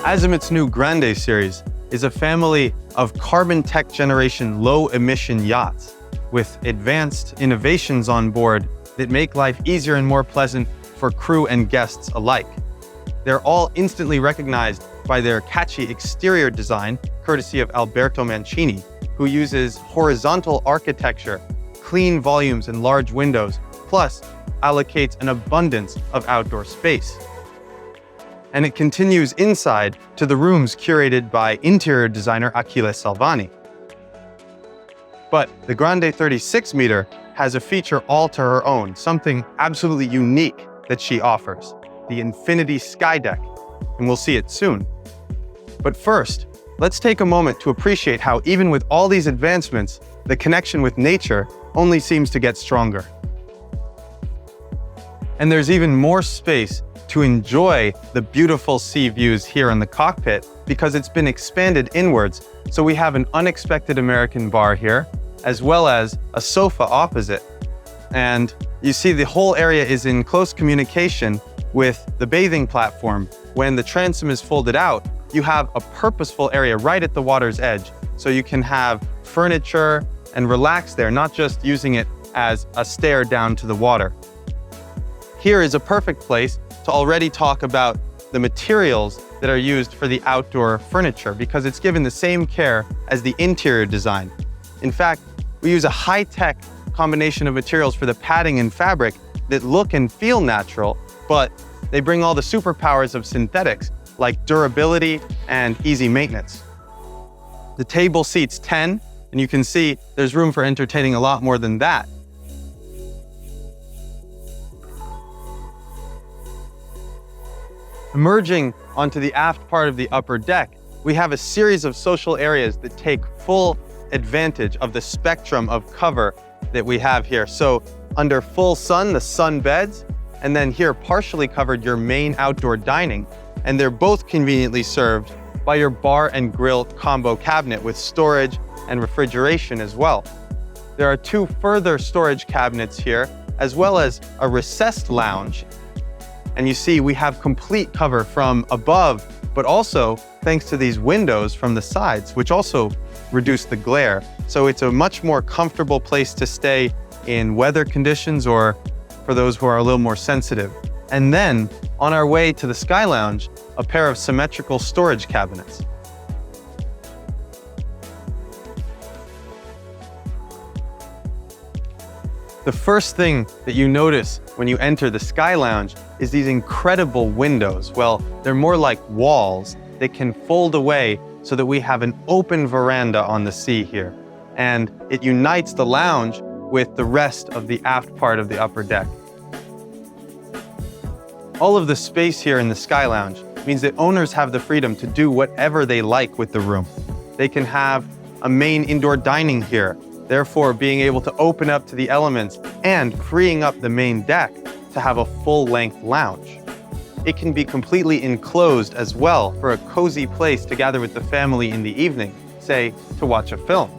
Azimut's new Grande series is a family of carbon tech generation low-emission yachts with advanced innovations on board that make life easier and more pleasant for crew and guests alike. They're all instantly recognized by their catchy exterior design, courtesy of Alberto Mancini, who uses horizontal architecture, clean volumes and large windows, plus allocates an abundance of outdoor space. And it continues inside to the rooms curated by interior designer Achille Salvani. But the Grande 36 has a feature all to her own, something absolutely unique that she offers, the Infinity Sky Deck, and we'll see it soon. But first, let's take a moment to appreciate how even with all these advancements, the connection with nature only seems to get stronger. And there's even more space to enjoy the beautiful sea views here in the cockpit because it's been expanded inwards. So we have an unexpected American bar here, as well as a sofa opposite. And you see the whole area is in close communication with the bathing platform. When the transom is folded out, you have a purposeful area right at the water's edge. So you can have furniture and relax there, not just using it as a stair down to the water. Here is a perfect place to already talk about the materials that are used for the outdoor furniture because it's given the same care as the interior design. In fact, we use a high-tech combination of materials for the padding and fabric that look and feel natural, but they bring all the superpowers of synthetics like durability and easy maintenance. The table seats 10, and you can see there's room for entertaining a lot more than that. Emerging onto the aft part of the upper deck, we have a series of social areas that take full advantage of the spectrum of cover that we have here. So under full sun, the sun beds, and then here partially covered your main outdoor dining. And they're both conveniently served by your bar and grill combo cabinet with storage and refrigeration as well. There are two further storage cabinets here, as well as a recessed lounge. And you see we have complete cover from above, but also thanks to these windows from the sides, which also reduce the glare. So it's a much more comfortable place to stay in weather conditions or for those who are a little more sensitive. And then on our way to the Sky Lounge, a pair of symmetrical storage cabinets. The first thing that you notice when you enter the Sky Lounge is these incredible windows. Well, they're more like walls that can fold away so that we have an open veranda on the sea here. And it unites the lounge with the rest of the aft part of the upper deck. All of the space here in the Sky Lounge means that owners have the freedom to do whatever they like with the room. They can have a main indoor dining here, therefore being able to open up to the elements and freeing up the main deck to have a full-length lounge. It can be completely enclosed as well for a cozy place to gather with the family in the evening, say, to watch a film.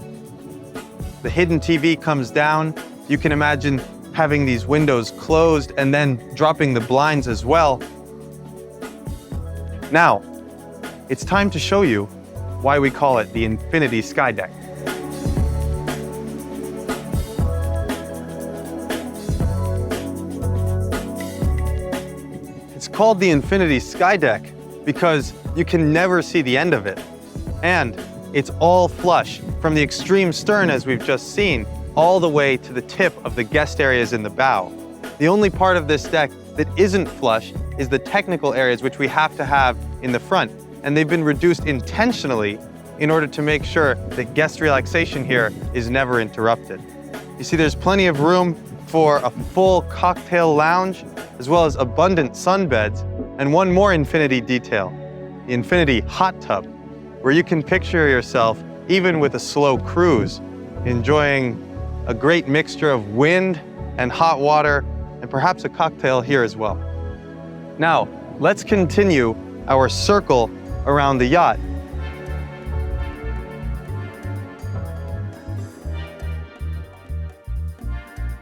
The hidden TV comes down. You can imagine having these windows closed and then dropping the blinds as well. Now, it's time to show you why we call it the Infinity Sky Deck. It's called the Infinity Sky Deck because you can never see the end of it. And it's all flush from the extreme stern, as we've just seen, all the way to the tip of the guest areas in the bow. The only part of this deck that isn't flush is the technical areas which we have to have in the front. And they've been reduced intentionally in order to make sure that guest relaxation here is never interrupted. You see, there's plenty of room for a full cocktail lounge, as well as abundant sunbeds, and one more Infinity detail, the Infinity hot tub, where you can picture yourself, even with a slow cruise, enjoying a great mixture of wind and hot water, and perhaps a cocktail here as well. Now, let's continue our circle around the yacht.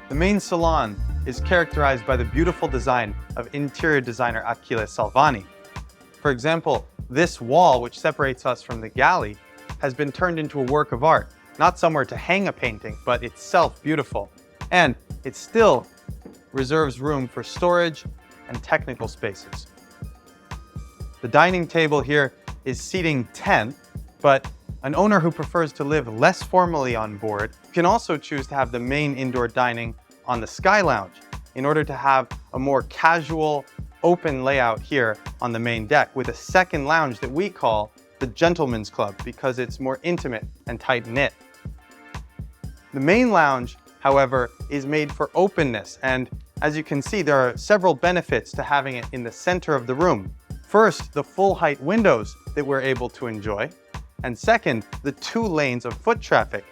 The main salon is characterized by the beautiful design of interior designer Achille Salvani. For example, this wall, which separates us from the galley, has been turned into a work of art. Not somewhere to hang a painting, but itself beautiful. And it still reserves room for storage and technical spaces. The dining table here is seating 10, but an owner who prefers to live less formally on board can also choose to have the main indoor dining on the Sky Lounge in order to have a more casual, open layout here on the main deck with a second lounge that we call the Gentleman's Club because it's more intimate and tight-knit. The main lounge, however, is made for openness, and as you can see, there are several benefits to having it in the center of the room. First, the full-height windows that we're able to enjoy, and second, the 2 lanes of foot traffic.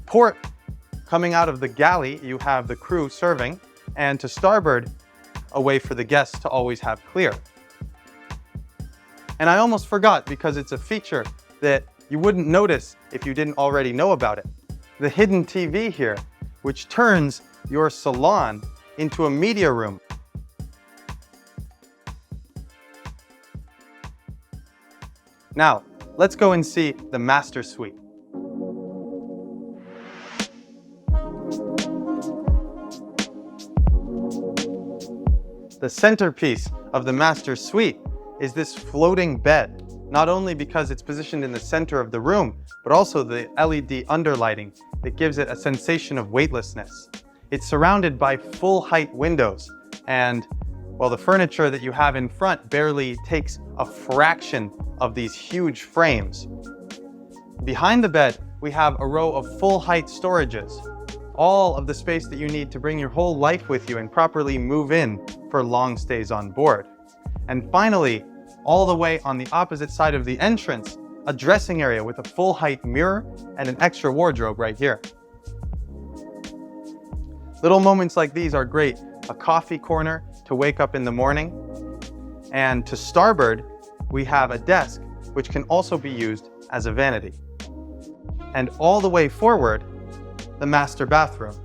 Port, coming out of the galley, you have the crew serving, and to starboard, a way for the guests to always have clear. And I almost forgot because it's a feature that you wouldn't notice if you didn't already know about it. The hidden TV here, which turns your salon into a media room. Now, let's go and see the master suite. The centerpiece of the master suite is this floating bed, not only because it's positioned in the center of the room, but also the LED underlighting that gives it a sensation of weightlessness. It's surrounded by full-height windows, and well, the furniture that you have in front barely takes a fraction of these huge frames. Behind the bed, we have a row of full-height storages, all of the space that you need to bring your whole life with you and properly move in for long stays on board. And finally, all the way on the opposite side of the entrance, a dressing area with a full-height mirror and an extra wardrobe right here. Little moments like these are great. A coffee corner to wake up in the morning. And to starboard, we have a desk, which can also be used as a vanity. And all the way forward, the master bathroom.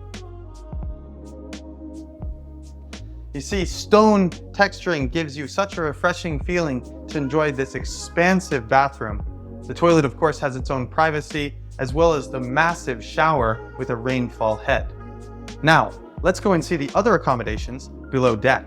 You see, stone texturing gives you such a refreshing feeling to enjoy this expansive bathroom. The toilet, of course, has its own privacy, as well as the massive shower with a rainfall head. Now, let's go and see the other accommodations below deck.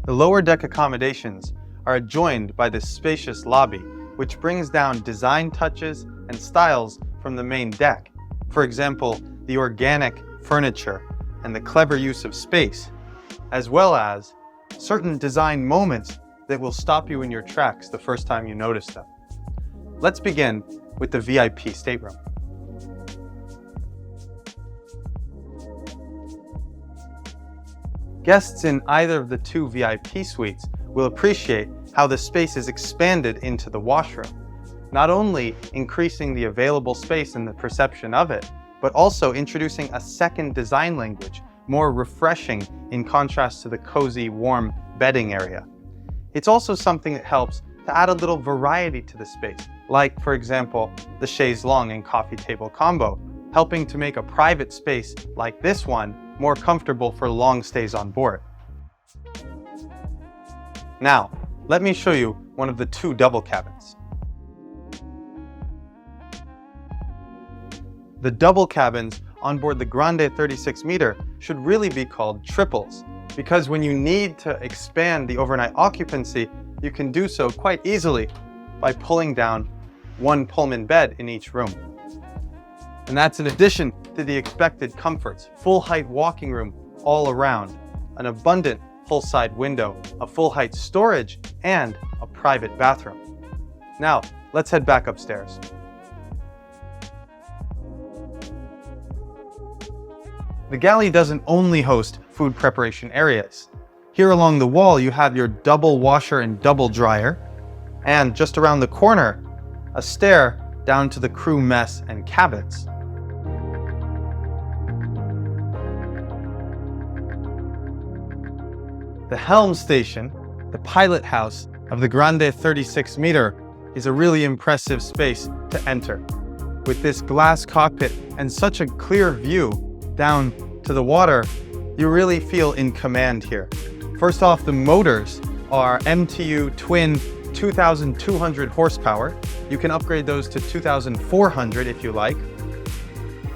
The lower deck accommodations are adjoined by this spacious lobby, which brings down design touches and styles from the main deck. For example, the organic furniture and the clever use of space, as well as certain design moments that will stop you in your tracks the first time you notice them. Let's begin with the VIP stateroom. Guests in either of the 2 VIP suites will appreciate how the space is expanded into the washroom, not only increasing the available space and the perception of it, but also introducing a second design language, more refreshing in contrast to the cozy, warm bedding area. It's also something that helps to add a little variety to the space, like, for example, the chaise longue and coffee table combo, helping to make a private space like this one more comfortable for long stays on board. Now, let me show you one of the 2 double cabins. The double cabins on board the Grande 36M should really be called triples, because when you need to expand the overnight occupancy, you can do so quite easily by pulling down 1 Pullman bed in each room. And that's in addition to the expected comforts, full-height walking room all around, an abundant full-side window, a full-height storage, and a private bathroom. Now, let's head back upstairs. The galley doesn't only host food preparation areas. Here along the wall, you have your double washer and double dryer, and just around the corner, a stair down to the crew mess and cabins. The helm station, the pilot house of the Grande 36M, is a really impressive space to enter. With this glass cockpit and such a clear view down to the water, you really feel in command here. First off, the motors are MTU twin 2,200 horsepower. You can upgrade those to 2,400 if you like.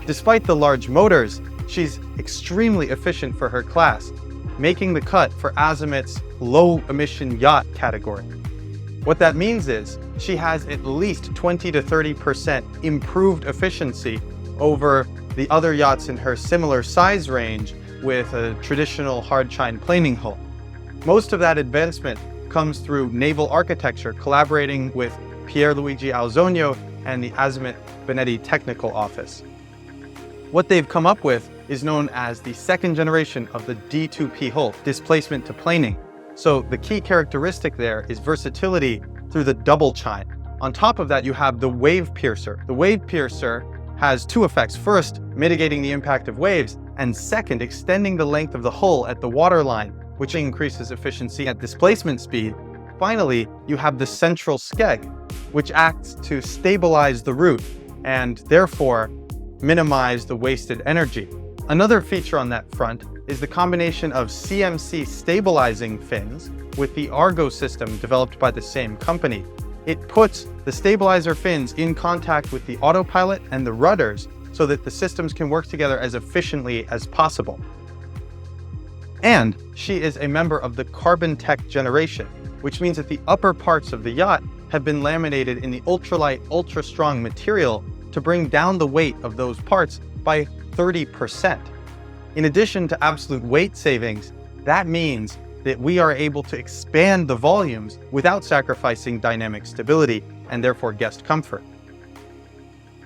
Despite the large motors, she's extremely efficient for her class, making the cut for Azimut's low-emission yacht category. What that means is she has at least 20 to 30% improved efficiency over the other yachts in her similar size range with a traditional hard chine planing hull. Most of that advancement comes through naval architecture, collaborating with Pierluigi Alzogno and the Azimut Benetti Technical Office. What they've come up with is known as the second generation of the D2P hull, displacement to planing. So the key characteristic there is versatility through the double chine. On top of that, you have the wave piercer. The wave piercer has two effects. First, mitigating the impact of waves, and second, extending the length of the hull at the waterline, which increases efficiency at displacement speed. Finally, you have the central skeg, which acts to stabilize the route and therefore minimize the wasted energy. Another feature on that front is the combination of CMC stabilizing fins with the Argo system developed by the same company. It puts the stabilizer fins in contact with the autopilot and the rudders so that the systems can work together as efficiently as possible. And she is a member of the Carbon Tech generation, which means that the upper parts of the yacht have been laminated in the ultralight, ultra-strong material to bring down the weight of those parts by 30%. In addition to absolute weight savings, that means that we are able to expand the volumes without sacrificing dynamic stability and therefore guest comfort.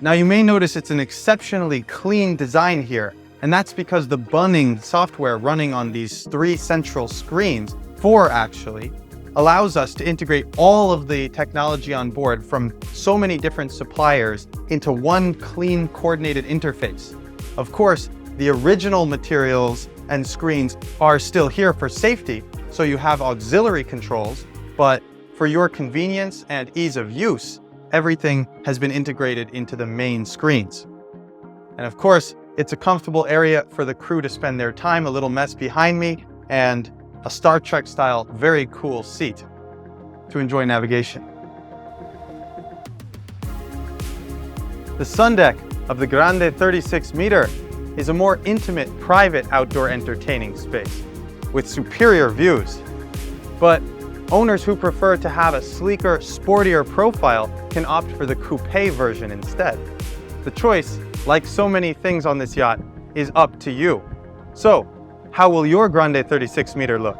Now you may notice it's an exceptionally clean design here, and that's because the bunning software running on these 3 central screens, 4 actually, allows us to integrate all of the technology on board from so many different suppliers into one clean, coordinated interface. Of course, the original materials and screens are still here for safety, so you have auxiliary controls, but for your convenience and ease of use, everything has been integrated into the main screens. And of course, it's a comfortable area for the crew to spend their time, a little mess behind me, and a Star Trek style, very cool seat to enjoy navigation. The sun deck of the Grande 36M is a more intimate, private outdoor entertaining space with superior views. But owners who prefer to have a sleeker, sportier profile can opt for the coupe version instead. The choice, like so many things on this yacht, is up to you. So, how will your Grande 36M look?